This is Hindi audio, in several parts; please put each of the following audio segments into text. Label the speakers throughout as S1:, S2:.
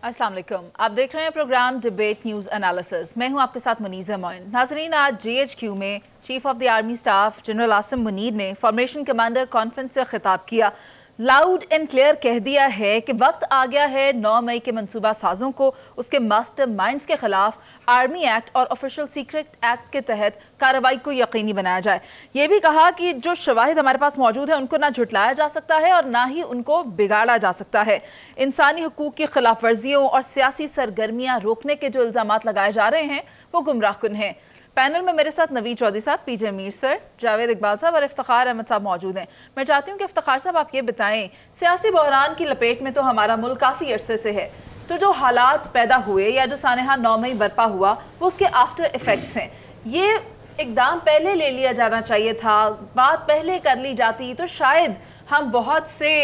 S1: अस्सलाम वालेकुम, आप देख रहे हैं प्रोग्राम डिबेट न्यूज़ एनालिसिस। मैं हूं आपके साथ मुनीज़ा मोइन। नाजरीन, आज GHQ में chief of the army staff general Asim Munir ने फॉर्मेशन कमांडर कॉन्फ्रेंस से खिताब किया। लाउड एंड क्लियर कह दिया है कि वक्त आ गया है 9 मई के मंसूबा साजों को उसके मास्टर माइंड्स के खिलाफ आर्मी एक्ट और ऑफिशियल सीक्रेट एक्ट के तहत कार्रवाई को यकीनी बनाया जाए। ये भी कहा कि जो शवाहिद हमारे पास मौजूद है उनको ना झुटलाया जा सकता है और ना ही उनको बिगाड़ा जा सकता है। इंसानी हुकूक की खिलाफ वर्जियों और सियासी सरगर्मियां रोकने के जो इल्जामात लगाए जा रहे हैं वो गुमराहकुन हैं। पैनल में मेरे साथ नवीद चौधरी साहब, PJ मीर सर, जावेद इकबाल साहब और इफ्तिखार अहमद साहब मौजूद हैं। मैं चाहती हूँ कि इफ्तिखार साहब आप ये बताएं, सियासी बहरान की लपेट में तो हमारा मुल्क काफ़ी अरसे से है, तो जो हालात पैदा हुए या जो सानेहा 9 मई बरपा हुआ वो उसके आफ्टर इफ़ेक्ट्स हैं। ये इकदाम पहले ले लिया जाना चाहिए था, बात पहले कर ली जाती तो शायद हम बहुत से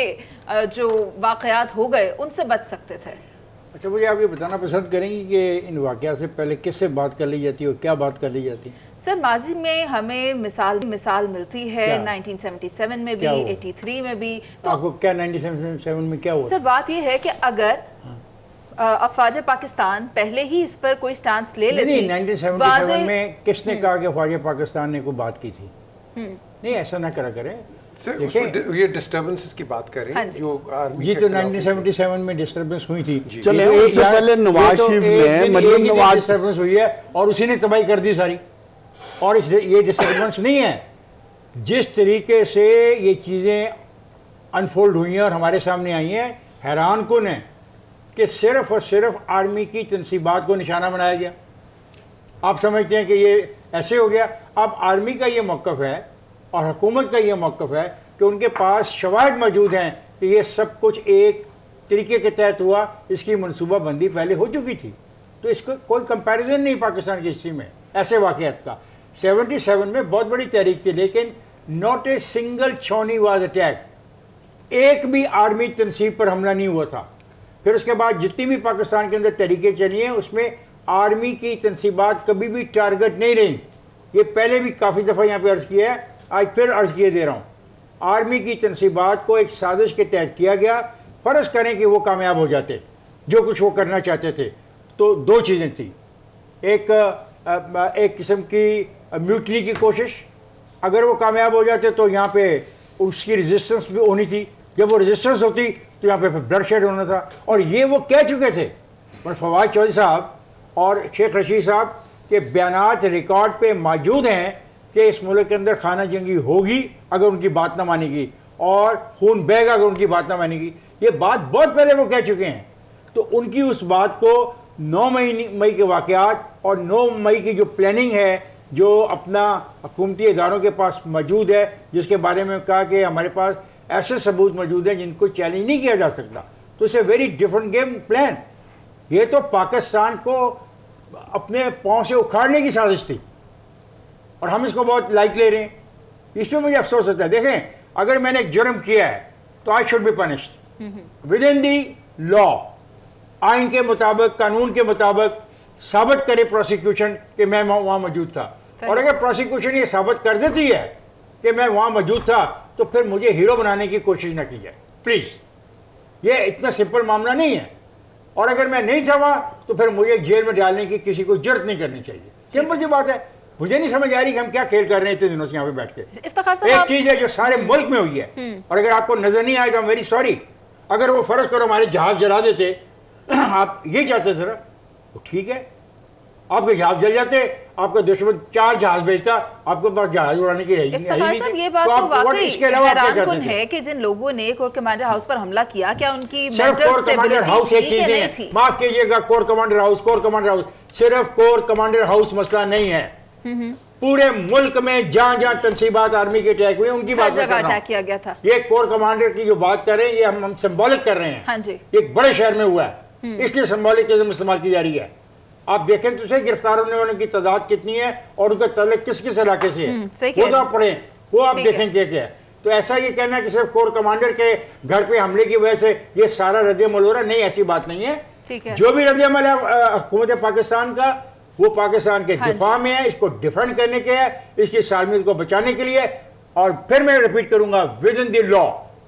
S1: जो वाक़यात हो गए उनसे बच सकते थे।
S2: अच्छा, मुझे आप ये बताना पसंद करेंगी कि इन वाक़या से पहले किससे बात कर ली जाती है और क्या बात कर ली जाती है?
S1: सर, माजी में हमें मिसाल मिलती है 1977 में भी, 83 में भी। तो
S2: आपको क्या 1977 में क्या हुआ?
S1: सर, बात ये है कि अगर अफवाज पाकिस्तान पहले ही इस पर कोई स्टांस ले लेती।
S2: नहीं, 1977 में किसने कहा कि अफवाज पाकिस्तान ने कोई बात की थी? नहीं, ऐसा ना करा करें।
S3: ये डिस्टर्बेंसेस की बात करें,
S1: हाँ
S3: जो आर्मी
S2: ये तो 1977 में डिस्टर्बेंस हुई थी।
S4: चले उससे पहले नवाज शरीफ ने मरियम नवाज
S2: डिस्टर्बेंस हुई है और उसी ने तबाही कर दी सारी। और ये डिस्टर्बेंस नहीं है, जिस तरीके से ये चीज़ें अनफोल्ड हुई हैं और हमारे सामने आई हैं, हैरान कुन है कि सिर्फ और सिर्फ आर्मी की तनसीबात को निशाना बनाया गया। आप समझते हैं कि ये ऐसे हो गया। अब आर्मी का ये मौक़िफ़ है और हुकूमत का ये मौक़िफ़ है कि उनके पास शवाहिद मौजूद हैं कि ये सब कुछ एक तरीके के तहत हुआ, इसकी मनसूबा बंदी पहले हो चुकी थी। तो इसको कोई कंपैरिजन नहीं पाकिस्तान की हिस्ट्री में ऐसे वाक़यात का। 77 में बहुत बड़ी तहरीक थी, लेकिन नॉट ए सिंगल छौनी वाज अटैक। एक भी आर्मी तनसीब पर हमला नहीं हुआ था। फिर उसके बाद जितनी भी पाकिस्तान के अंदर तहरीकें चली हैं उसमें आर्मी की तनसीबात कभी भी टारगेट नहीं रही। ये पहले भी काफ़ी दफ़ा यहाँ पर अर्ज़ किया है, आज फिर अर्ज़ किए दे रहा हूँ। आर्मी की तनसीबात को एक साजिश के तहत किया गया। फ़र्ज़ करें कि वो कामयाब हो जाते, जो कुछ वो करना चाहते थे, तो दो चीज़ें थी। एक किस्म की म्यूटनी की कोशिश, अगर वो कामयाब हो जाते तो यहाँ पे उसकी रेजिस्टेंस भी होनी थी। जब वो रेजिस्टेंस होती तो यहाँ पे ब्लड शेड होना था। और ये वो कह चुके थे, पर फवाद चौधरी साहब और शेख रशीद साहब के बयानात रिकॉर्ड पे मौजूद हैं कि इस मुल्क के अंदर खाना जंगी होगी अगर उनकी बात ना मानेगी और खून बहेगा अगर उनकी बात ना मानेगी। ये बात बहुत पहले वो कह चुके हैं। तो उनकी उस बात को 9 मई के वाक़यात और 9 मई की जो प्लानिंग है, जो अपना हुकूमती इदारों के पास मौजूद है, जिसके बारे में कहा कि हमारे पास ऐसे सबूत मौजूद हैं जिनको चैलेंज नहीं किया जा सकता, तो it's a very different game plan. ये तो पाकिस्तान को अपने पाँव से उखाड़ने की साजिश थी और हम इसको बहुत लाइक ले रहे हैं। इसमें मुझे अफसोस होता है। देखें, अगर मैंने एक जुर्म किया है तो I should be punished with in the law. आइन के मुताबिक, कानून के मुताबिक साबित करे प्रोसिक्यूशन कि मैं वहाँ मौजूद था। और अगर प्रोसिक्यूशन ये साबित कर देती है कि मैं वहाँ मौजूद था तो फिर मुझे हीरो बनाने की कोशिश ना की जाए प्लीज़। ये इतना सिंपल मामला नहीं है। और अगर मैं नहीं था वहाँ तो फिर मुझे जेल में डालने की किसी को जरूरत नहीं करनी चाहिए। सिंपल सी बात है। मुझे नहीं समझ आ रही कि हम क्या खेल कर रहे हैं इतने दिनों से यहाँ पे बैठ के। एक चीज़ है जो सारे मुल्क में हुई है और अगर आपको नजर नहीं आए तो वेरी सॉरी। अगर वो फर्ज करो हमारे जहाज जला देते, आप ये चाहते थे ना, तो ठीक है, आपके जहाज जल जाते, आपका दुश्मन 4 जहाज भेजता, आपके पास जहाज उड़ाने की रहेगी।
S1: ये बात तो वाकई हैरानकुन है कि जिन लोगों ने कोर कमांडर हाउस पर हमला किया, क्या उनकी मेंटल स्टेबिलिटी थी कि नहीं थी?
S2: माफ कीजिएगा, कोर कमांडर हाउस सिर्फ कोर कमांडर हाउस मसला नहीं है। पूरे मुल्क में जहां जहां तनसीबात आर्मी के अटैक हुए उनकी बात कर रहा हूं।
S1: अटैक किया गया था।
S2: ये कोर कमांडर की जो बात कर रहे हैं ये हम सिंबॉलिक कर रहे हैं।
S1: हाँ जी।
S2: एक बड़े शहर में हुआ है, इसलिए सिंबॉलिक इस्तेमाल की जा रही है। आप देखें तो सही गिरफ्तार होने वालों की तादाद कितनी है और उनका तल्लुक किस किस इलाके से है, वो तो आप पढ़ें, वो आप देखें क्या क्या है। तो ऐसा ये कहना कि सिर्फ कोर कमांडर के घर पे हमले की वजह से ये सारा रद्द-ए-अमल हो रहा है, नहीं, ऐसी बात नहीं है। जो भी रद्द-ए-अमल है हुकूमत पाकिस्तान का, वो पाकिस्तान के दिफा में है, इसको डिफेंड करने के है, इसकी सालमियत को बचाने के लिए। और फिर मैं रिपीट करूंगा, विद इन द लॉ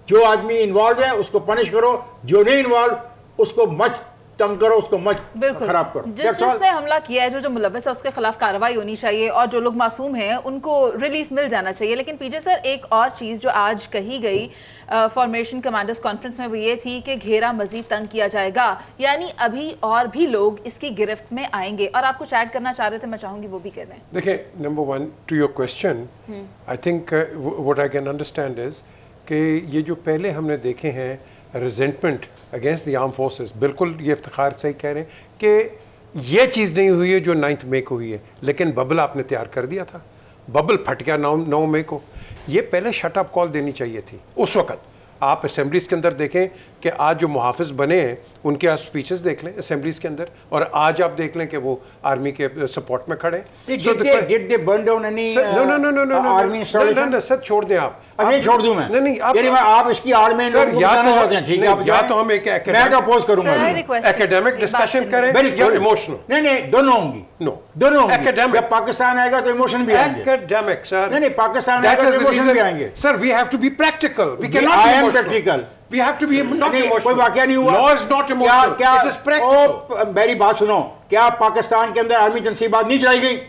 S2: जो आदमी इन्वॉल्व है उसको पनिश करो, जो नहीं इन्वॉल्व उसको मत तंग करो, उसको मत
S1: बिल्कुल
S2: खराब करो।
S1: जिसने हमला किया है, जो मुलव्वस है, उसके खिलाफ कार्रवाई होनी चाहिए और जो लोग मासूम हैं उनको रिलीफ मिल जाना चाहिए। लेकिन पीजे सर, एक और चीज़ जो आज कही गई फॉर्मेशन कमांडर्स कॉन्फ्रेंस में वो ये थी कि घेरा मजीद तंग किया जाएगा, यानी अभी और भी लोग इसकी गिरफ्त में आएंगे। और आप कुछ ऐड करना चाह रहे थे, मैं चाहूंगी वो भी कह दें।
S3: देखिए, number one, to your question, I think what I can understand is कि ये जो पहले हमने देखे हैं resentment against the arm forces, बिल्कुल ये इफ्तिखार से ही कह रहे हैं कि ये चीज़ नहीं हुई है जो 9 मई को हुई है, लेकिन बबल आपने तैयार कर दिया था, बबल फट गया 9 मई को। ये पहले शट अप कॉल देनी चाहिए थी उस वक्त। आप असेंबलीज़ के अंदर देखें कि आज जो मुहाफिज बने हैं उनके आप स्पीचेस देख लें असेंबलीज़ के अंदर, और आज आप देख लें कि वो आर्मी के सपोर्ट में खड़े हैं। सर छोड़ दें आप,
S2: नहीं छोड़ दूं मैं?
S3: नहीं,
S2: आप इसकी आड़ में
S3: या तो हम एक
S2: अपोज करूंगा,
S3: एकेडमिक डिस्कशन करें या इमोशनल।
S2: नहीं, दोनों होंगी, दोनों एकेडमिक। जब पाकिस्तान आएगा तो इमोशन भी आएंगे।
S3: एकेडमिक सर,
S2: नहीं, पाकिस्तान आएगा तो इमोशन भी आएंगे।
S3: Sir, we have to be practical, we can not
S2: I am practical.
S3: We have to be not emotional.
S2: कोई वाकया नहीं हुआ।
S3: Law is not emotional.
S2: क्या
S3: it is practical.
S2: मेरी बात सुनो, क्या पाकिस्तान के अंदर आर्मी तनसीबात नहीं चलाई गई?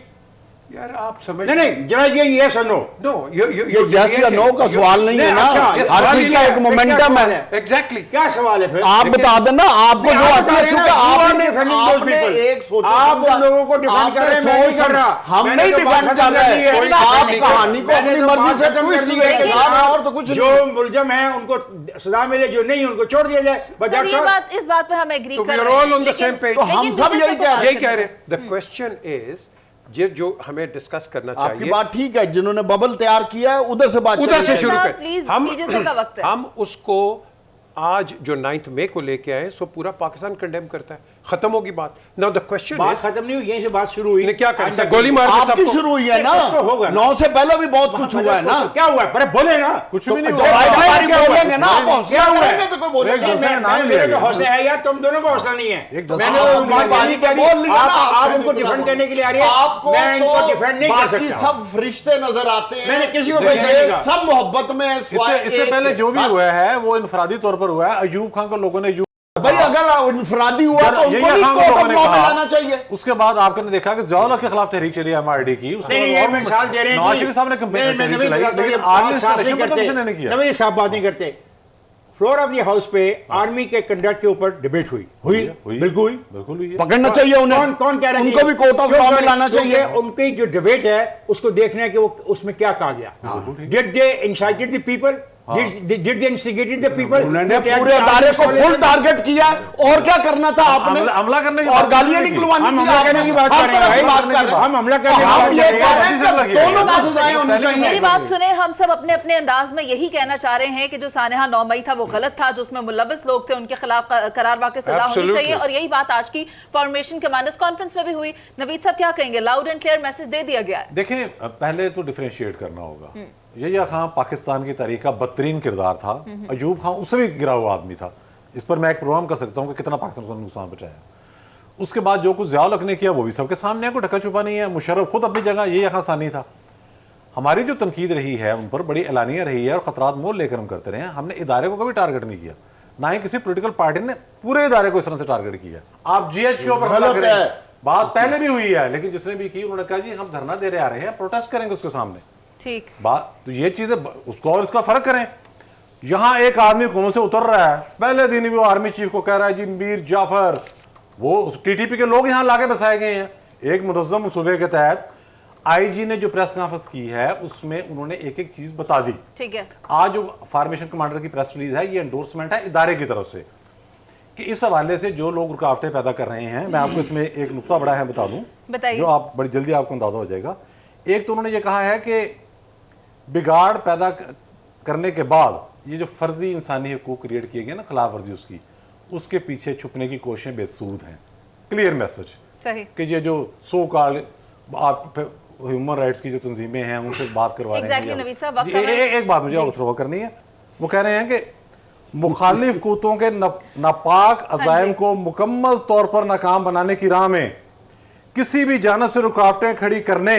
S3: यार आप समझ
S2: नहीं चलाई गई, ये सुनो।
S3: नो,
S4: ये यस या नो का सवाल नहीं है ना, हर चीज का एक मोमेंटम है।
S3: एग्जैक्टली,
S2: क्या सवाल है फिर?
S4: आप बता देना आपको जो आती है, क्योंकि आपने एक सोचा,
S2: आप उन लोगों को डिफेंड कर रहे हैं, मैं नहीं कर रहा।
S4: हम नहीं डिफेंड कर रहे हैं, आप कहानी को अपनी मर्जी से ट्विस्ट लेके जा रहे हैं और तो कुछ
S2: जो मुलजम है उनको सजा मिले, जो नहीं उनको छोड़ दिया जाए।
S1: इस बात पे हम एग्री कर रहे हैं,
S3: we are all on the same page।
S4: तो हम सब यही
S3: कह रहे हैं। द क्वेश्चन इज ये जो हमें डिस्कस करना चाहिए।
S4: आपकी बात ठीक है, जिन्होंने बबल तैयार किया है उधर से बात,
S3: उधर से शुरू
S1: कर।
S3: हम उसको आज जो 9 मई को लेके आए, सो पूरा पाकिस्तान कंडेम करता है, खत्म होगी बात। नाउ द क्वेश्चन
S2: बात खत्म नहीं हुई, यहीं से बात शुरू हुई।
S3: क्या करें, गोली मार के
S4: आपकी शुरू हुई है ना, 9 से पहले भी बहुत कुछ हुआ है ना।
S2: क्या हुआ है? अरे बोले ना,
S4: कुछ भी नहीं हुआ, बोलेंगे ना आप,
S2: क्या हुआ है?
S4: तो कोई बोलेगा।
S2: मेरे तो हौसला है यार, तुम दोनों को हौसला नहीं है। मैंने आप उनको डिफेंड करने के लिए आ रही है, मैं इनको डिफेंड नहीं कर सकता।
S4: सब फरिश्ते नजर आते हैं,
S2: मैंने किसी को
S4: सब मोहब्बत में।
S5: इससे पहले जो भी हुआ है वो इनफरादी तौर पर हुआ है। अयूब खान को लोगों ने
S4: भाई अगर इनफरादी हुआ तो उनको भी कोर्ट ऑफ लॉ में लाना चाहिए।
S5: उसके बाद आपने देखा कि ज़ियाउल के खिलाफ तहरीक चली एमआरडी की,
S2: मिसाल दे रहे हैं,
S5: नवाज शरीफ साहब ने कंप्लेंट चलाई, लेकिन आर्मी से नहीं किया।
S2: नवीद साहब बात नहीं करते। फ्लोर ऑफ द हाउस पे आर्मी के कंडक्ट के ऊपर डिबेट हुई बिल्कुल हुई।
S4: पकड़ना चाहिए उन्हें।
S2: कौन कह रहे हैं
S4: उनको भी कोर्ट ऑफ लॉ में लाना चाहिए।
S2: उनकी जो डिबेट है उसको देखना है कि वो उसमें क्या कहा गया। Did they incited the people? Did they instigate the people?
S4: उन्होंने पूरे अदारे को फुल टारगेट किया, और क्या करना था आपने?
S5: हमला करने की
S4: और गालियां निकलवानी थी।
S2: हमला करने की बात कर रहे हैं, हम हमला करने की बात कर रहे हैं।
S4: दोनों को सजाएं होनी चाहिए।
S1: मेरी बात सुने, हम सब अपने अपने अंदाज में यही कहना चाह रहे हैं कि जो सानेहा 9 मई था वो गलत था, जो उसमें मुलव्वस लोग थे उनके खिलाफ करार वाक़ई सजा होनी चाहिए, और यही बात आज की फॉर्मेशन कमांडर्स कॉन्फ्रेंस में भी हुई। नवीद साहब क्या कहेंगे? लाउड एंड क्लियर मैसेज दे दिया गया है।
S5: देखिए, पहले तो डिफरेंशिएट करना होगा। यहिया खान पाकिस्तान की तारीख का बदतरीन किरदार था, अयूब खान उससे भी गिरा हुआ आदमी था। इस पर मैं एक प्रोग्राम कर सकता हूँ कि कितना पाकिस्तान को नुकसान पहुंचाया। उसके बाद जो कुछ ज़ियाउल हक ने किया वो भी सबके सामने है, कोई ढका छुपा नहीं है। मुशर्रफ खुद अपनी जगह यहिया खान सानी था। हमारी जो तनकीद रही है उन पर बड़ी एलानिया रही है और खतरात मोल लेकर हम करते रहे हैं। हमने इदारे को कभी टारगेट नहीं किया, ना ही किसी पोलिटिकल पार्टी ने पूरे इदारे को इस तरह से टारगेट किया। आप जीएच के ऊपर हमला करें, बात पहले भी हुई है, लेकिन जिसने भी की उन्होंने कहा जी हम धरना दे रहे आ रहे हैं, प्रोटेस्ट करेंगे उसके सामने।
S1: ठीक
S5: बात तो ये चीजें उसको और इसका फर्क करें। यहां एक आदमी हुकूमत से उतर रहा है, पहले दिन भी वो आर्मी चीफ को कह रहा है जी मीर जाफर, वो टीटीपी के लोग यहां लाके बसाए गए हैं। एक मुनज़्ज़म मनसूबे के तहत आईजी ने जो प्रेस कॉन्फ्रेंस की है उसमें उन्होंने एक एक चीज बता दी।
S1: ठीक है,
S5: आज जो फॉर्मेशन कमांडर की प्रेस रिलीज है ये एंडोर्समेंट है इदारे की तरफ से कि इस हवाले से जो लोग रुकावटें पैदा कर रहे हैं, मैं आपको इसमें एक नुक्ता बड़ा है बता दूं, जो आप बड़ी जल्दी आपको अंदाजा हो जाएगा। एक तो उन्होंने ये कहा है कि बिगाड़ पैदा करने के बाद ये जो फर्जी इंसानी हुकूक क्रिएट किए गए ना, खिलाफ वर्जी उसकी, उसके पीछे छुपने की कोशिशें बेसूद हैं। क्लियर मैसेज कि ये जो सो कॉल्ड आप ह्यूमन राइट्स की जो तंजीमें हैं उनसे बात करवा रहे हैं। एक बात मुझे थ्रो करनी है, वो कह रहे हैं कि मुखालिफ कूतों के नापाक अज़ाइम को मुकम्मल तौर पर नाकाम बनाने की राह में किसी भी जानब से रुकावटें खड़ी करने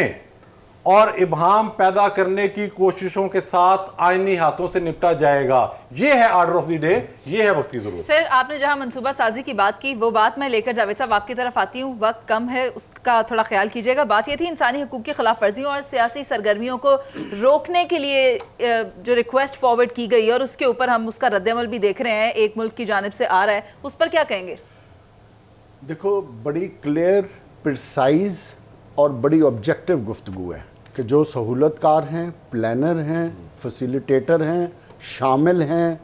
S5: और इबहम पैदा करने की कोशिशों के साथ आईनी हाथों से निपटा जाएगा। ये है ऑर्डर ऑफ द डे, ये है वक्त की जरूरत।
S1: सर, आपने जहां मंसूबा साजी की बात की, वो बात मैं लेकर जावेद साहब आपकी तरफ आती हूँ। वक्त कम है, उसका थोड़ा ख्याल कीजिएगा। बात ये थी इंसानी हकूक की खिलाफ वर्जियों और सियासी सरगर्मियों को रोकने के लिए जो रिक्वेस्ट फॉरवर्ड की गई और उसके ऊपर हम उसका रद्दअमल भी देख रहे हैं, एक मुल्क की जानिब से आ रहा है, उस पर क्या कहेंगे?
S4: देखो, बड़ी क्लियर, प्रिसाइज और बड़ी ऑब्जेक्टिव गुफ्तगू है कि जो सहूलतकार हैं, प्लानर हैं, फैसिलिटेटर हैं, शामिल हैं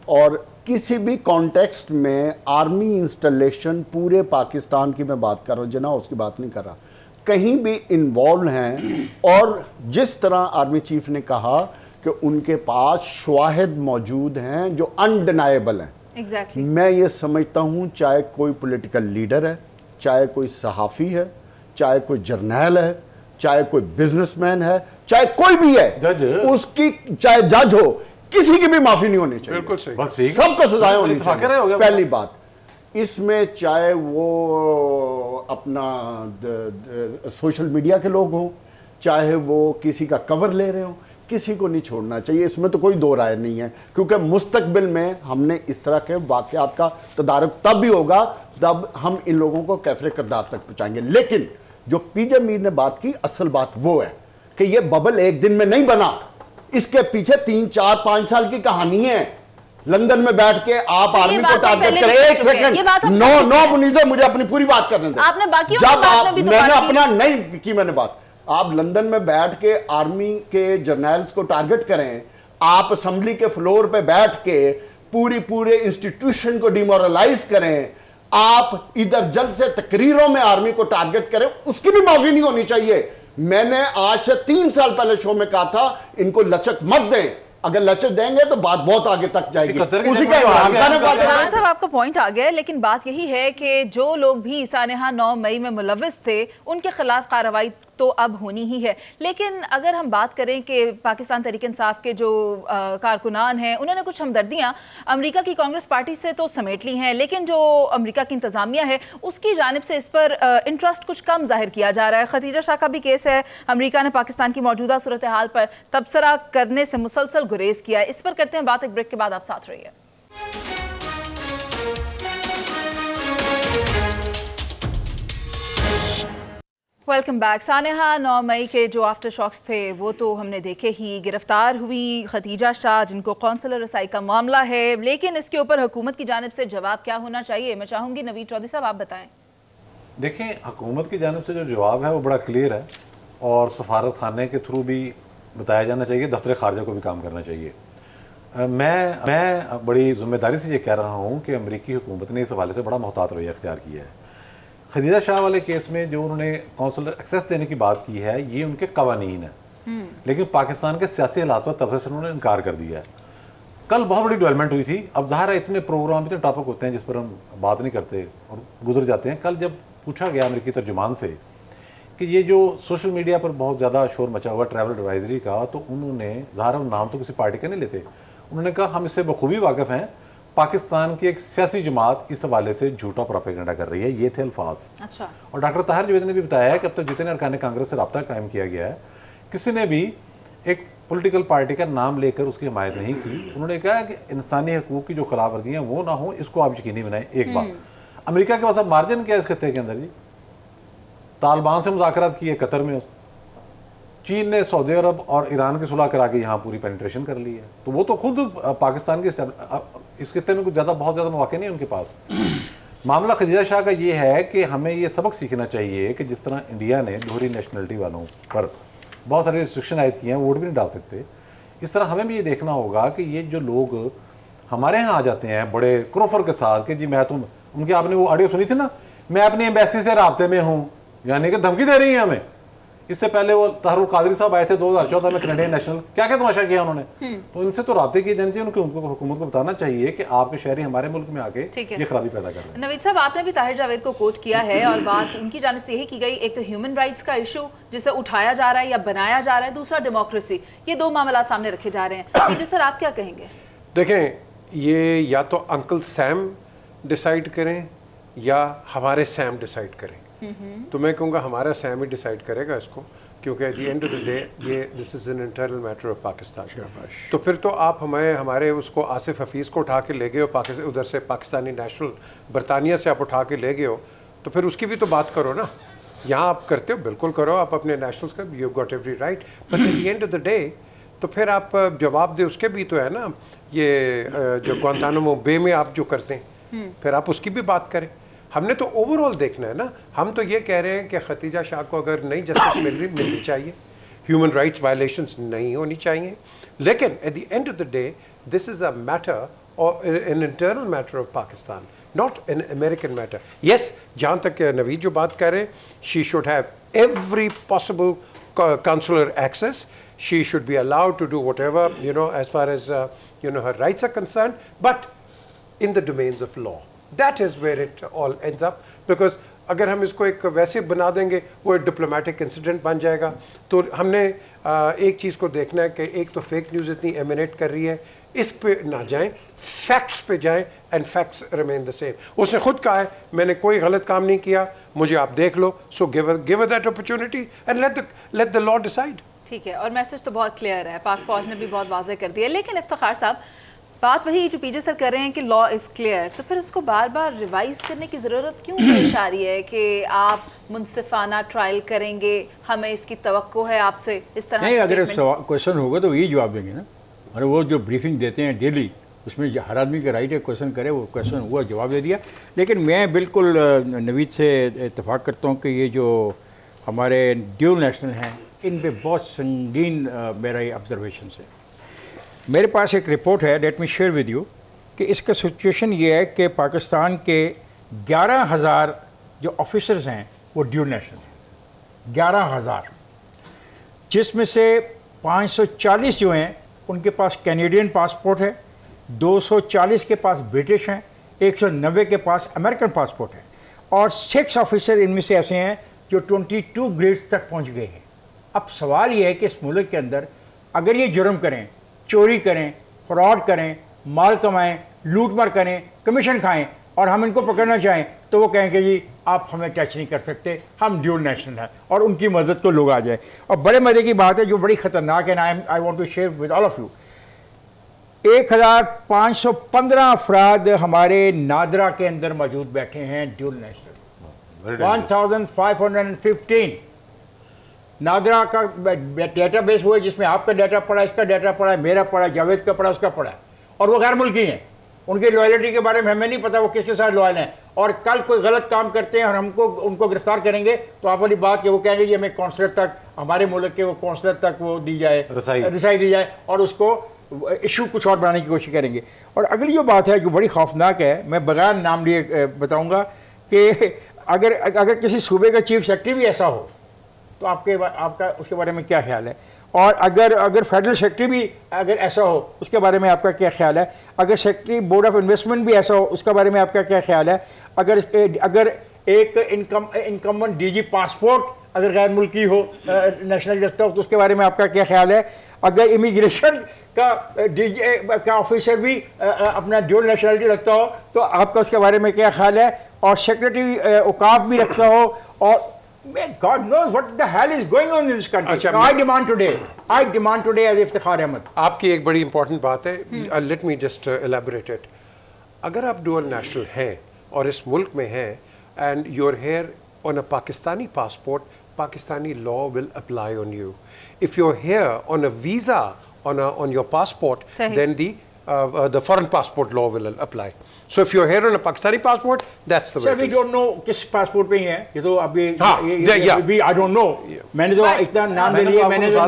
S4: और किसी भी कॉन्टेक्स्ट में आर्मी इंस्टॉलेशन पूरे पाकिस्तान की मैं बात कर रहा हूँ, जना उसकी बात नहीं कर रहा, कहीं भी इन्वॉल्व हैं। और जिस तरह आर्मी चीफ ने कहा कि उनके पास शवाहिद मौजूद हैं जो अनडिनाएबल हैं।
S1: Exactly.
S4: मैं ये समझता हूँ, चाहे कोई पॉलिटिकल लीडर है, चाहे कोई सहाफ़ी है, चाहे कोई जर्नैल है, चाहे कोई बिजनेसमैन है, चाहे कोई भी है,
S5: जज,
S4: उसकी चाहे जज हो, किसी की भी माफी नहीं होनी चाहिए।
S3: बिल्कुल सही,
S5: बस ठीक,
S4: सबको सजाएं होनी
S5: इत्तेफाक
S4: चाहिए।
S5: हो गया।
S4: पहली बात, इसमें चाहे वो अपना सोशल मीडिया के लोग हों, चाहे वो किसी का कवर ले रहे हो, किसी को नहीं छोड़ना चाहिए। इसमें तो कोई दो राय नहीं है, क्योंकि मुस्तकबिल में हमने इस तरह के वाक़यात का तदारुक तब भी होगा तब हम इन लोगों को कैफरे किरदार तक पहुँचाएंगे। लेकिन जो पीजे मीर ने बात की, असल बात वो है कि ये बबल एक दिन में नहीं बना, इसके पीछे 3, 4, 5 साल की कहानी है। लंदन में बैठ के आप आर्मी को टारगेट करें। एक सेकंड, नो मुनीज़ा, मुझे अपनी पूरी बात करने दें।
S1: आपने बाकी
S4: जब आप, मैंने अपना नहीं की मैंने बात, आप लंदन में बैठ के आर्मी के जर्नल्स को टारगेट करें, आप असेंबली के फ्लोर पे बैठ के पूरे इंस्टीट्यूशन को डिमोरलाइज करें, आप इधर जल्द से तकरीरों में आर्मी को टारगेट करें, उसकी भी माफी नहीं होनी चाहिए। मैंने आज से 3 साल पहले शो में कहा था, इनको लचक मत दें, अगर लचक देंगे तो बात बहुत आगे तक जाएगी। उसी का
S1: इमरान साहब, आपका पॉइंट आ गया है, लेकिन बात यही है कि जो लोग भी सानेहा 9 मई में मुलव्विस थे, उनके खिलाफ कार्रवाई तो अब होनी ही है। लेकिन अगर हम बात करें कि पाकिस्तान तहरीक इंसाफ के जो कारकुनान हैं, उन्होंने कुछ हमदर्दियाँ अमेरिका की कांग्रेस पार्टी से तो समेट ली हैं, लेकिन जो अमेरिका की इंतज़ामिया है उसकी जानिब से इस पर इंटरेस्ट कुछ कम जाहिर किया जा रहा है। खतीजा शाह का भी केस है, अमेरिका ने पाकिस्तान की मौजूदा सूरत हाल पर तबसरा करने से मुसलसल गुरेज किया है। इस पर करते हैं बात, एक ब्रेक के बाद आप साथ रहिए। Welcome back. सानेहा 9 मई के जो आफ्टर शॉक्स थे वो तो हमने देखे ही। गिरफ्तार हुई खतीजा शाह, जिनको कौंसलर रसाई का मामला है, लेकिन इसके ऊपर हुकूमत की जानिब से जवाब क्या होना चाहिए, मैं चाहूँगी नवीद चौधरी साहब आप बताएं।
S5: देखें, हुकूमत की जानिब से जो जवाब है वो बड़ा क्लियर है और सफारत खाने के थ्रू भी बताया जाना चाहिए, दफ्तर खारजा को भी काम करना चाहिए। मैं बड़ी जिम्मेदारी से ये कह रहा हूँ कि अमरीकी हुकूमत ने इस हवाले से बड़ा मोहतात रवैया अख्तियार किया है। खतीजा शाह वाले केस में जो उन्होंने कौंसलर एक्सेस देने की बात की है, ये उनके कवानीन है, लेकिन पाकिस्तान के सियासी हालात पर तब से उन्होंने इनकार कर दिया है। कल बहुत बड़ी डेवलपमेंट हुई थी। अब ज़ाहिर है इतने प्रोग्राम, इतने टॉपिक होते हैं जिस पर हम बात नहीं करते और गुजर जाते हैं। कल जब पूछा गया अमेरिकी तर्जुमान से कि ये जो सोशल मीडिया पर बहुत ज़्यादा शोर मचा हुआ ट्रैवल एडवाइजरी का, तो उन्होंने, ज़ाहिर नाम तो किसी पार्टी का नहीं लेते, उन्होंने कहा हम इससे बखूबी वाकिफ़ हैं, पाकिस्तान की एक सियासी जमात इस हवाले से झूठा प्रोपेगेंडा कर रही है। ये थे अल्फाज।
S1: अच्छा।
S5: और डॉक्टर ताहिर जवेद ने भी बताया है कि अब तक जितने अरकान कांग्रेस से रब्ता कायम किया गया है, किसी ने भी एक पॉलिटिकल पार्टी का नाम लेकर उसकी हिमायत नहीं की। उन्होंने कहा कि इंसानी हकूक़ की जो खिलाफवर्जियाँ वो ना हो, इसको आप यकीनी बनाएं। एक बात, अमेरिका के पास अब मार्जिन क्या है इस खत्ते के अंदर जी? तालिबान से मुज़ाकरात किए कतर में, चीन ने सऊदी अरब और ईरान की सुलह करा के यहाँ पूरी पेनिट्रेशन कर ली है, तो वो तो खुद पाकिस्तान के इस खत्ते में कुछ बहुत ज़्यादा मौके नहीं है उनके पास। मामला खतीजा शाह का ये है कि हमें ये सबक सीखना चाहिए कि जिस तरह इंडिया ने दोहरी नेशनलिटी वालों पर बहुत सारे रिस्ट्रिक्शन आयद किए हैं, वोट भी नहीं डाल सकते, इस तरह हमें भी ये देखना होगा कि ये जो लोग हमारे यहाँ आ जाते हैं बड़े क्रोफर के साथ कि जी मैं तुम, उनकी आपने वो ऑडियो सुनी थी ना, मैं अपनी एम्बेसी से राब्ते में हूँ, यानी कि धमकी दे रही है हमें। इससे पहले वो ताहरुल कादरी साहब आए थे 2014 में, कनेडियन नेशनल, क्या क्या तमाशा किया उन्होंने। तो इनसे तो राब्ते किए जाने चाहिए, उनको हुकूमत को बताना चाहिए कि आपके शहरी हमारे मुल्क में आके ये खराबी पैदा कर रहे हैं।
S1: नवीद साहब, आपने भी ताहिर जावेद को कोट किया है और बात उनकी जानिब से यही की गई, एक तो ह्यूमन राइट्स का इशू जिसे उठाया जा रहा है या बनाया जा रहा है, दूसरा डेमोक्रेसी, ये दो मामला सामने रखे जा रहे हैं। जी सर, आप क्या कहेंगे?
S3: देखें, ये या तो अंकल सैम डिसाइड करें या हमारे सैम डिसाइड करें। तो मैं कहूँगा हमारा सैम ही डिसाइड करेगा इसको, क्योंकि at the end of the day ये this is an internal matter of Pakistan. तो फिर तो आप हमारे उसको आसिफ हफीज़ को उठा के ले गए हो पाकिस्तान, उधर से पाकिस्तानी नेशनल बरतानिया से आप उठा के ले गए हो, तो फिर उसकी भी तो बात करो ना। यहाँ आप करते हो, बिल्कुल करो, आप अपने नेशनल्स का, you got every right, but at the end of the day तो फिर आप जवाब दे उसके भी तो है ना। ये जो गुआंतानामो बे में आप जो करते हैं, फिर आप उसकी भी बात करें। हमने तो ओवरऑल देखना है ना। हम तो ये कह रहे हैं कि खतीजा शाह को अगर नई जस्टिस मिलनी चाहिए, ह्यूमन राइट्स वायलेशंस नहीं होनी चाहिए, लेकिन at the end of the day this is a matter or an internal matter of Pakistan, not an American matter. Yes, जहाँ तक नवीद जो बात कर रहे हैं, she should have every possible consular access. She should be allowed to do whatever, as far as, her rights are concerned, but in the domains of law. That is where it all ends up, because अगर हम इसको एक वैसे बना देंगे, वो एक डिप्लोमेटिक इंसिडेंट बन जाएगा। तो हमने एक चीज़ को देखना है कि एक तो फेक न्यूज़ इतनी एमिनेट कर रही है, इस पे ना जाएं, फैक्ट्स पे जाएं, and facts remain the same. उसने खुद कहा है मैंने कोई गलत काम नहीं किया, मुझे आप देख लो, so give that opportunity and let the law decide.
S1: ठीक है, और मैसेज तो बहुत क्लियर है, पाक फौज ने भी बहुत वाज़ेह कर दिया। लेकिन इफ्तिखार साहब, बात वही जो पीजे सर कर रहे हैं कि लॉ इज़ क्लियर, तो फिर उसको बार बार रिवाइज करने की ज़रूरत क्यों पेश आ रही है कि आप मुनसिफाना ट्रायल करेंगे, हमें इसकी तवक्को है आपसे, इस तरह
S2: नहीं। अगर क्वेश्चन होगा तो यही जवाब देंगे ना। और वो जो ब्रीफिंग देते हैं डेली, उसमें हर आदमी का राइट है क्वेश्चन करे, वो क्वेश्चन हुआ, जवाब दे दिया। लेकिन मैं बिल्कुल नवीद से इत्तेफाक करता हूँ कि ये जो हमारे ड्यूल नेशनल हैं, इन पे बहुत संगीन मेरा ऑब्जर्वेशन है। मेरे पास एक रिपोर्ट है, let me share with you, कि इसका सिचुएशन ये है कि पाकिस्तान के 11,000 जो ऑफिसर्स हैं वो ड्यूल नेशनल हैं, 11,000, जिसमें से 540 जो हैं उनके पास कैनेडियन पासपोर्ट है, 240 के पास ब्रिटिश हैं, 190 के पास अमेरिकन पासपोर्ट है, और 6 ऑफिसर इनमें से ऐसे हैं जो 22 ग्रेड्स तक पहुंच गए हैं। अब सवाल ये है कि इस मुल्क के अंदर अगर ये जुर्म करें, चोरी करें, फ्रॉड करें, माल कमाएं, लूटमार करें, कमीशन खाएं, और हम इनको पकड़ना चाहें, तो वो कहेंगे जी आप हमें टच नहीं कर सकते, हम ड्यूल नेशनल हैं, और उनकी मदद को लोग आ जाए। और बड़े मज़े की बात है जो बड़ी ख़तरनाक है, I want to share with all of you, 1515 अफराद हमारे नादरा के अंदर मौजूद बैठे हैं ड्यूल नेशनल, 1515 नादरा का डेटा बेस वो है जिसमें आपका डाटा पड़ा, इसका डाटा पड़ा, मेरा पड़ा, जावेद का पड़ा, उसका पड़ा, और वो गैर मुल्की हैं। उनकी लॉयल्टी के बारे में हमें नहीं पता वो किसके साथ लॉयल हैं, और कल कोई गलत काम करते हैं और हमको उनको गिरफ्तार करेंगे तो आप वाली बात कि वो कहेंगे जी हमें कौंसलर तक, हमारे मुल्क के वो कौंसलर तक वो दी जाए, रसाई दी जाए, और उसको इशू कुछ और बनाने की कोशिश करेंगे। और अगली जो बात है जो बड़ी खौफनाक है, मैं बगैर नाम लिए बताऊँगा कि अगर किसी सूबे का चीफ सेक्रेटरी भी ऐसा हो तो आपका उसके बारे में क्या ख्याल है, और अगर फेडरल सेक्रेटरी भी अगर ऐसा हो उसके बारे में आपका क्या ख्याल है, अगर सेक्रेटरी बोर्ड ऑफ इन्वेस्टमेंट भी ऐसा हो उसके बारे में आपका क्या ख्याल है, अगर एक इनकम्बेंट डीजी पासपोर्ट अगर गैर मुल्की हो, नेशनल रखता हो, तो उसके बारे में आपका क्या ख्याल है, अगर इमिग्रेशन का ऑफिसर भी अपना ड्यूल नेशनलिटी रखता हो तो आपका उसके बारे में क्या ख्याल है, और सेक्रेटरी औकाफ भी रखता हो, और God knows what the hell is going on in this country.
S3: अच्छा,
S2: I demand today as Iftikhar Ahmad.
S3: आपकी एक बड़ी इंपॉर्टेंट बात है, let me just elaborate it. अगर आप डुअल नेशनल हैं और इस मुल्क में हैं and you are here on a Pakistani passport, Pakistani law will apply on you. If you are here on a visa on your passport, then the foreign passport law will apply. So if you're here on a Pakistani passport, that's the way.
S2: Sir, we don't know किस पासपोर्ट पे ही है ये तो अभी I don't know. मैंने तो इतना नाम ले लिया, मैंने तो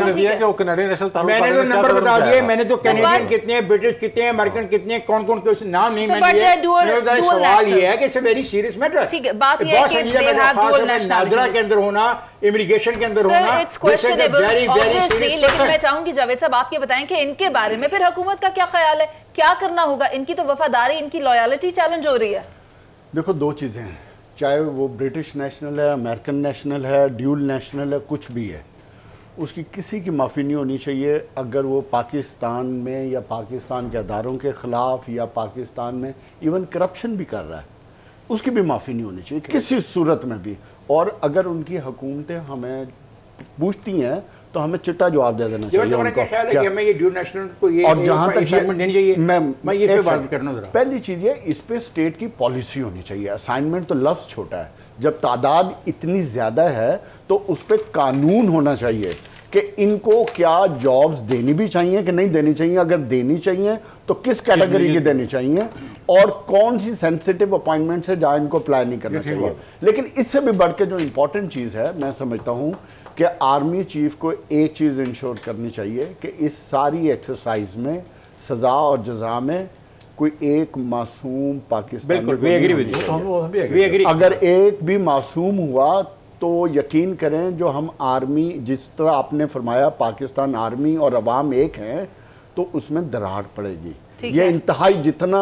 S2: नंबर बता दिए, मैंने तो कैनेडियन कितने हैं, ब्रिटिश कितने हैं, अमेरिकन कितने हैं, कौन कौन के नाम नहीं मैंने लिए। सवाल ये है कि it's a very serious matter.
S1: ठीक है, बात ये है कि they have dual nationality,
S2: NADRA के अंदर होना, इमिग्रेशन के अंदर होना,
S1: इट्स क्वेश्चनेबल ऑब्वियसली। लेकिन मैं चाहूंगी जावेद साहब आप ये बताएं कि इनके बारे में फिर हुकूमत का क्या ख्याल है, क्या करना होगा, इनकी तो वफादारी, इनकी लॉयल्टी चैलेंज हो रही है।
S4: देखो दो चीज़ें हैं, चाहे वो ब्रिटिश नेशनल है, अमेरिकन नेशनल है, ड्यूल नेशनल है, कुछ भी है, उसकी किसी की माफ़ी नहीं होनी चाहिए अगर वो पाकिस्तान में या पाकिस्तान के अदारों के ख़िलाफ़ या पाकिस्तान में इवन करप्शन भी कर रहा है, उसकी भी माफ़ी नहीं होनी चाहिए किसी सूरत में भी। और अगर उनकी हुकूमतें हमें पूछती हैं तो हमें चिट्टा जवाब दे देना चाहिए उनको।
S2: ख्याल है कि हमें ये ड्यू नेशनल को ये
S4: और जहाँ तक
S2: असाइनमेंट देनी चाहिए, मैं ये पे बात करना जरा।
S4: पहली चीज़ ये, इस पे स्टेट की पॉलिसी होनी चाहिए। असाइनमेंट तो लफ्ज़ छोटा है, जब तादाद इतनी ज़्यादा है तो उस पर कानून होना चाहिए कि इनको क्या जॉब्स देनी भी चाहिए कि नहीं देनी चाहिए, अगर देनी चाहिए तो किस कैटेगरी की देनी चाहिए, और कौन सी सेंसिटिव अपॉइंटमेंट है जहाँ इनको अप्लाई नहीं करना चाहिए। लेकिन इससे भी बढ़ के जो इंपॉर्टेंट चीज़ है, मैं समझता हूँ कि आर्मी चीफ को एक चीज़ इंश्योर करनी चाहिए कि इस सारी एक्सरसाइज में सज़ा और जज़ा में कोई एक मासूम पाकिस्तानी, अगर एक भी मासूम हुआ तो यकीन करें जो हम आर्मी, जिस तरह आपने फरमाया पाकिस्तान आर्मी और अवाम एक हैं, तो उसमें दरार पड़ेगी। ये इंतहाई, जितना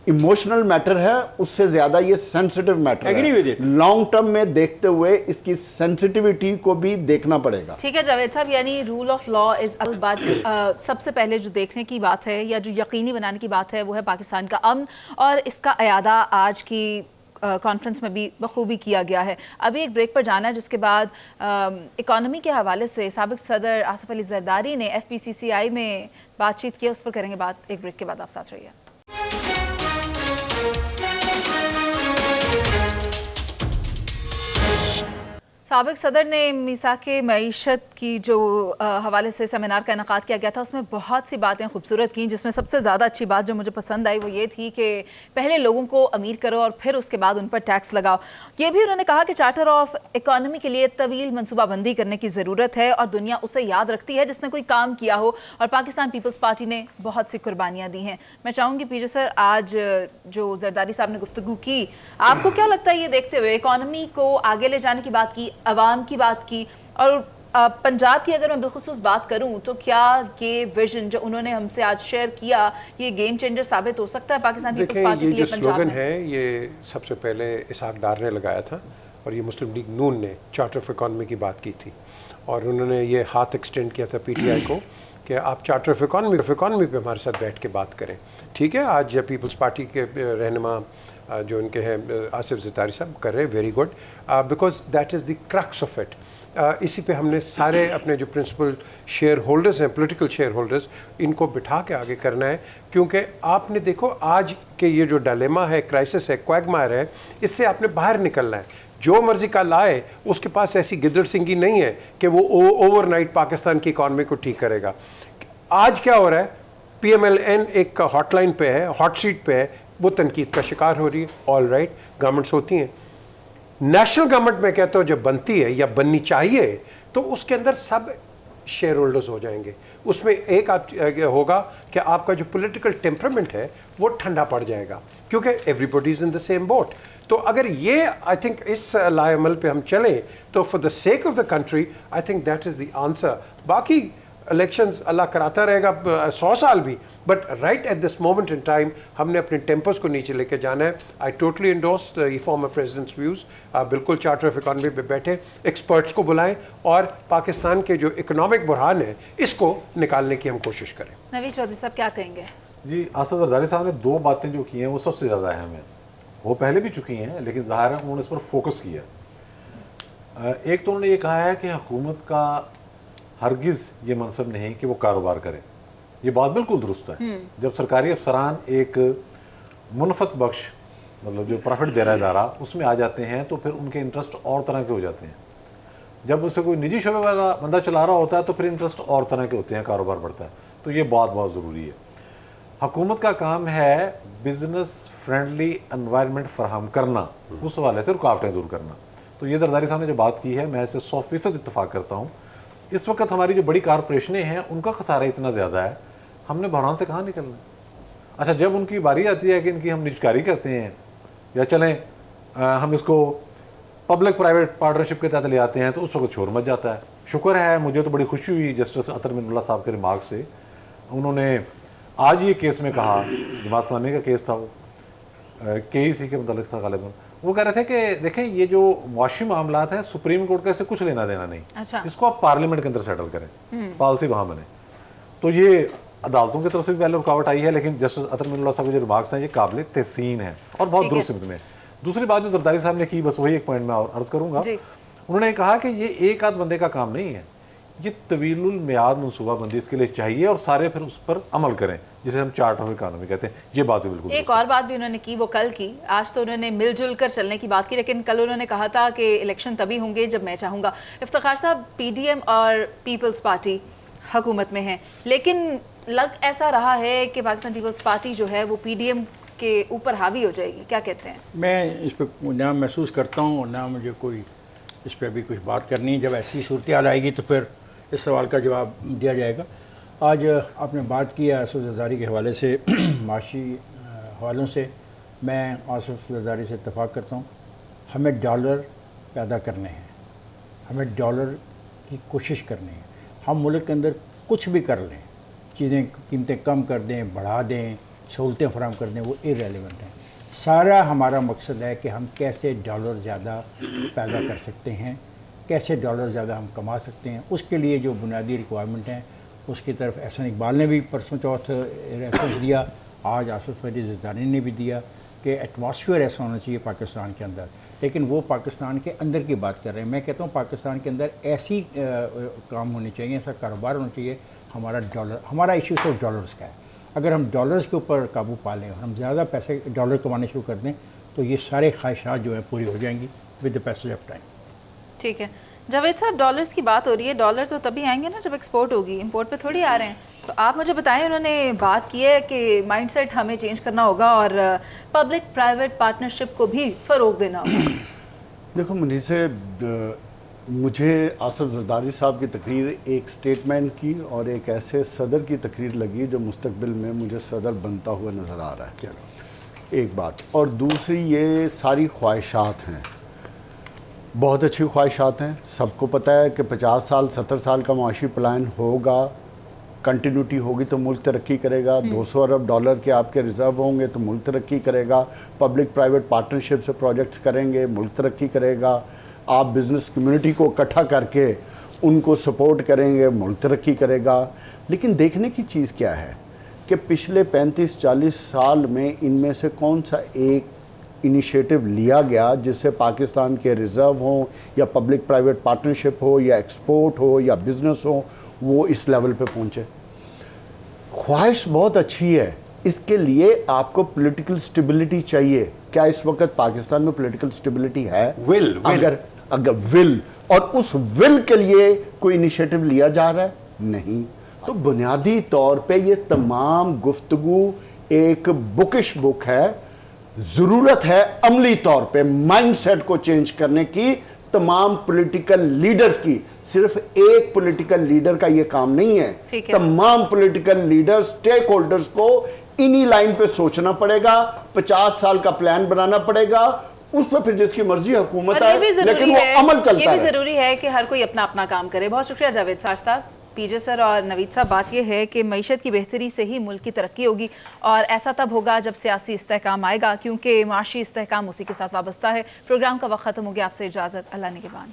S4: इमोशनल मैटर है उससे ज्यादा ये सेंसिटिव मैटर है। लॉन्ग टर्म में देखते हुए इसकी सेंसिटिविटी को भी देखना पड़ेगा।
S1: ठीक है जावेद साहब, यानी rule of law is all, but सबसे पहले जो देखने की बात है या जो यकीनी बनाने की बात है वो है पाकिस्तान का अमन, और इसका अयादा आज की कॉन्फ्रेंस में भी बखूबी किया गया है। अभी एक ब्रेक पर जाना है, जिसके बाद इकॉनमी के हवाले से साबिक सदर आसिफ अली जरदारी ने FPCCI में बातचीत की, उस पर करेंगे बात। एक ब्रेक के बाद आप साथ रहिए। साबिक सदर ने मीसाके मईशत की जो हवाले से सेमिनार का इनकाद किया गया था, उसमें बहुत सी बातें खूबसूरत की, जिसमें सबसे ज़्यादा अच्छी बात जो मुझे पसंद आई वो ये थी कि पहले लोगों को अमीर करो और फिर उसके बाद उन पर टैक्स लगाओ। ये भी उन्होंने कहा कि चार्टर ऑफ इकॉनमी के लिए तवील मनसूबाबंदी करने की ज़रूरत है और दुनिया उसे याद रखती है जिसने कोई काम किया हो, और पाकिस्तान पीपल्स पार्टी ने बहुत सी कुर्बानियाँ दी हैं। मैं चाहूँगी पीजे सर, आज जो जरदारी साहब ने गुफ्तगू की, आपको क्या लगता है ये देखते हुए इकॉनमी को आगे ले जाने की बात की, अवाम की बात की, और पंजाब की अगर मैं बिलखुसूस बात करूं तो क्या ये विजन जो उन्होंने हमसे आज शेयर किया ये गेम चेंजर साबित हो सकता है पाकिस्तान पीपल्स पार्टी के लिए?
S3: ये जो स्लोगन है ये सबसे पहले इसहाक डार ने लगाया था, और ये मुस्लिम लीग नून ने चार्टर ऑफ इकॉनमी की बात की थी, और उन्होंने ये हाथ एक्सटेंड किया था PTI को कि आप चार्टर ऑफ इकॉनमी पे हमारे साथ बैठ के बात करें। ठीक है, आज पीपल्स पार्टी के रहनुमा जो उनके हैं आसिफ ज़रदारी साहब कर रहे हैं, very good, because that is the crux of it. इसी पे हमने सारे अपने जो प्रिंसिपल शेयर होल्डर्स हैं, पॉलिटिकल शेयर होल्डर्स, इनको बिठा के आगे करना है, क्योंकि आपने देखो आज के ये जो डायलेमा है, क्राइसिस है, क्वैगमायर है, इससे आपने बाहर निकलना है। जो मर्जी का लाए, उसके पास ऐसी गिद्दड़ सिंगी नहीं है कि वो ओवरनाइट पाकिस्तान की इकॉनमी को ठीक करेगा। आज क्या हो रहा है, PMLN एक हॉटलाइन पे है, हॉट सीट पे है, वो तनकीद का शिकार हो रही है। ऑल राइट, गवर्नमेंट्स होती हैं, नेशनल गवर्नमेंट में कहता हूँ जब बनती है या बननी चाहिए तो उसके अंदर सब शेयर होल्डर्स हो जाएंगे। उसमें एक आप होगा कि आपका जो पॉलिटिकल टेम्परामेंट है वो ठंडा पड़ जाएगा, क्योंकि everybody is in the same boat. तो अगर ये आई थिंक इस लाएमल पे हम चलें तो for the sake of the country I think that is the answer. बाकी इलेक्शंस अल्लाह कराता रहेगा 100 साल भी, but right at this moment in time हमने अपने टेम्पोस को नीचे लेके जाना है। I totally endorse the former president's views. बिल्कुल चार्टर ऑफ इकॉनमी पे बैठे, एक्सपर्ट्स को बुलाएं और पाकिस्तान के जो इकोनॉमिक बुरहान है इसको निकालने की हम कोशिश करें।
S1: नवीद चौधरी साहब क्या कहेंगे?
S5: जी, आसिफ जरदारी साहब ने दो बातें जो की हैं वो सबसे ज़्यादा अहम है। वो पहले भी चुकी हैं लेकिन ज़ाहिर है उन्होंने इस पर फोकस किया। एक तो उन्होंने ये कहा है कि हुकूमत का हरगिज़ ये मनसब नहीं कि वो कारोबार करे। ये बात बिल्कुल दुरुस्त है। जब सरकारी अफसरान एक मुनफत बख्श, मतलब जो प्रॉफिट दे रहा है इदारा, उसमें आ जाते हैं तो फिर उनके इंटरेस्ट और तरह के हो जाते हैं। जब उसे कोई निजी शोबे वाला बंदा चला रहा होता है तो फिर इंटरेस्ट और तरह के होते हैं, कारोबार बढ़ता है। तो ये बात बहुत ज़रूरी है। हुकूमत का काम है बिजनेस फ्रेंडली एनवायरनमेंट फराहम करना, उस हवाले से रुकावटें दूर करना। तो ये जरदारी साहब ने जो बात की है मैं इससे 100% इत्तेफाक करता हूँ। इस वक्त हमारी जो बड़ी कारपोरेशनें हैं उनका खसारा इतना ज़्यादा है, हमने बहरान से कहाँ निकलना। अच्छा, जब उनकी बारी आती है कि इनकी हम निजकारी करते हैं या चलें हम इसको पब्लिक प्राइवेट पार्टनरशिप के तहत ले आते हैं तो उस वक्त शोर मच जाता है। शुक्र है, मुझे तो बड़ी खुशी हुई जस्टिस अतर मिनुल्लाह साहब के रिमार्क से। उन्होंने आज ये केस में कहा, जमात इस्लामी का केस था, वो KEC के मुतालिक था गालिबन, वो कह रहे थे कि देखें ये जो मुआशी मामलात हैं सुप्रीम कोर्ट का इससे कुछ लेना देना नहीं।
S1: अच्छा। इसको
S5: आप पार्लियामेंट के अंदर सेटल करें, पॉलिसी वहाँ बने। तो ये अदालतों की तरफ से भी पहले रुकावट आई है, लेकिन जस्टिस अतर मिनुल्लाह साहब के जो रिमार्क्स हैं ये काबिल तहसीन है और बहुत दुरुस्त सिमत में। दूसरी बात जो जरदारी साहब ने की, बस वही एक पॉइंट मैं और अर्ज करूँगा, उन्होंने कहा कि ये एक आध बंदे का काम नहीं है, ये तवीलुल मियाद मनसूबाबंदी इसके लिए चाहिए और सारे फिर उस पर अमल करें, जिसे हम चार्ट ऑफ इकोनॉमी कहते हैं। ये बात भी बिल्कुल
S1: एक और बात भी उन्होंने की, वो कल की। आज तो उन्होंने मिलजुल कर चलने की बात की, लेकिन कल उन्होंने कहा था कि इलेक्शन तभी होंगे जब मैं चाहूँगा। इफ्तिखार साहब, पीडीएम और पीपल्स पार्टी हुकूमत में है, लेकिन लग ऐसा रहा है कि पाकिस्तान पीपल्स पार्टी जो है वो पीडीएम के ऊपर हावी हो जाएगी, क्या कहते हैं?
S2: मैं इस पर ना महसूस करता हूँ और ना मुझे कोई इस पर अभी कुछ बात करनी है। जब ऐसी सूरत हाल आएगी तो फिर इस सवाल का जवाब दिया जाएगा। आज आपने बात किया आसिफ ज़रदारी के हवाले से, माशी हवालों से, मैं आसिफ ज़रदारी से इत्तफ़ाक़ करता हूँ। हमें डॉलर पैदा करने हैं, हमें डॉलर की कोशिश करनी है। हम मुल्क के अंदर कुछ भी कर लें, चीज़ें कीमतें कम कर दें, बढ़ा दें, सहूलतें फराहम कर दें, वो इररेलेवेंट हैं। सारा हमारा मकसद है कि हम कैसे डॉलर ज़्यादा पैदा कर सकते हैं, कैसे डॉलर ज़्यादा हम कमा सकते हैं। उसके लिए जो बुनियादी रिक्वायरमेंट हैं उसकी तरफ एहसन इकबाल ने भी परसों चौथ रेफरेंस दिया, आज आसिफ अली ज़रदारी ने भी दिया कि एटमॉस्फेयर ऐसा होना चाहिए पाकिस्तान के अंदर। लेकिन वो पाकिस्तान के अंदर की बात कर रहे हैं। मैं कहता हूँ पाकिस्तान के अंदर ऐसी काम होनी चाहिए, ऐसा कारोबार होना चाहिए। हमारा इशू सिर्फ डॉलर्स का है। अगर हम डॉलर्स के ऊपर काबू पा लें और हम ज़्यादा पैसे डॉलर कमाने शुरू कर दें तो ये सारे ख्वाहिशात जो हैं पूरी हो जाएंगी with the passage of time.
S1: ठीक है जावेद साहब, डॉलर्स की बात हो रही है, डॉलर तो तभी आएंगे ना जब एक्सपोर्ट होगी, इंपोर्ट पे थोड़ी आ रहे हैं। तो आप मुझे बताएं, उन्होंने बात की है कि माइंडसेट हमें चेंज करना होगा और पब्लिक प्राइवेट पार्टनरशिप को भी फ़रोग देना होगा।
S4: देखो मुनीर से, मुझे आसिफ ज़रदारी साहब की तकरीर एक स्टेटमेंट की और एक ऐसे सदर की तकरीर लगी जो मुस्तकबिल में मुझे सदर बनता हुआ नज़र आ रहा है, एक बात। और दूसरी, ये सारी ख्वाहिशात हैं, बहुत अच्छी ख्वाहिशात हैं। सबको पता है कि 50 साल 70 साल का माशी प्लान होगा, कंटिन्यूटी होगी तो मुल्क तरक्की करेगा। 200 अरब डॉलर के आपके रिज़र्व होंगे तो मुल्क तरक्की करेगा। पब्लिक प्राइवेट पार्टनरशिप से प्रोजेक्ट्स करेंगे, मुल्क तरक्की करेगा। आप बिज़नेस कम्युनिटी को इकट्ठा करके उनको सपोर्ट करेंगे, मुल्क तरक्की करेगा। लेकिन देखने की चीज़ क्या है कि पिछले 35-40 साल में इनमें से कौन सा एक इनिशिएटिव लिया गया जिससे पाकिस्तान के रिज़र्व हों या पब्लिक प्राइवेट पार्टनरशिप हो या एक्सपोर्ट हो या बिज़नेस हो, वो इस लेवल पे पहुँचे। ख्वाहिश बहुत अच्छी है, इसके लिए आपको पॉलिटिकल स्टेबिलिटी चाहिए। क्या इस वक्त पाकिस्तान में पॉलिटिकल स्टेबिलिटी है?
S3: विल।
S4: अगर विल, और उस विल के लिए कोई इनिशिएटिव लिया जा रहा है? नहीं। तो बुनियादी तौर पे ये तमाम गुफ्तगू एक बुकिश बुक है। ज़रूरत है अमली तौर पे माइंडसेट को चेंज करने की तमाम पॉलिटिकल लीडर्स की। सिर्फ एक पॉलिटिकल लीडर का ये काम नहीं है, तमाम पॉलिटिकल लीडर्स, स्टेक होल्डर्स को इन्हीं लाइन पे सोचना पड़ेगा। 50 साल का प्लान बनाना पड़ेगा, उस पर फिर जिसकी मर्जी हुकूमत है, लेकिन वो अमल चलता है।
S1: ये भी जरूरी है कि हर कोई अपना अपना काम करे। बहुत शुक्रिया जावेद साहब, पीजे सर और नवीद साहब। बात यह है कि मईशत की बेहतरी से ही मुल्क की तरक्की होगी और ऐसा तब होगा जब सियासी इस्तेहकाम आएगा, क्योंकि माशी इस्तेहकाम उसी के साथ वाबस्ता है। प्रोग्राम का वक्त खत्म हो गया, आपसे इजाज़त, अल्लाह निगहबान।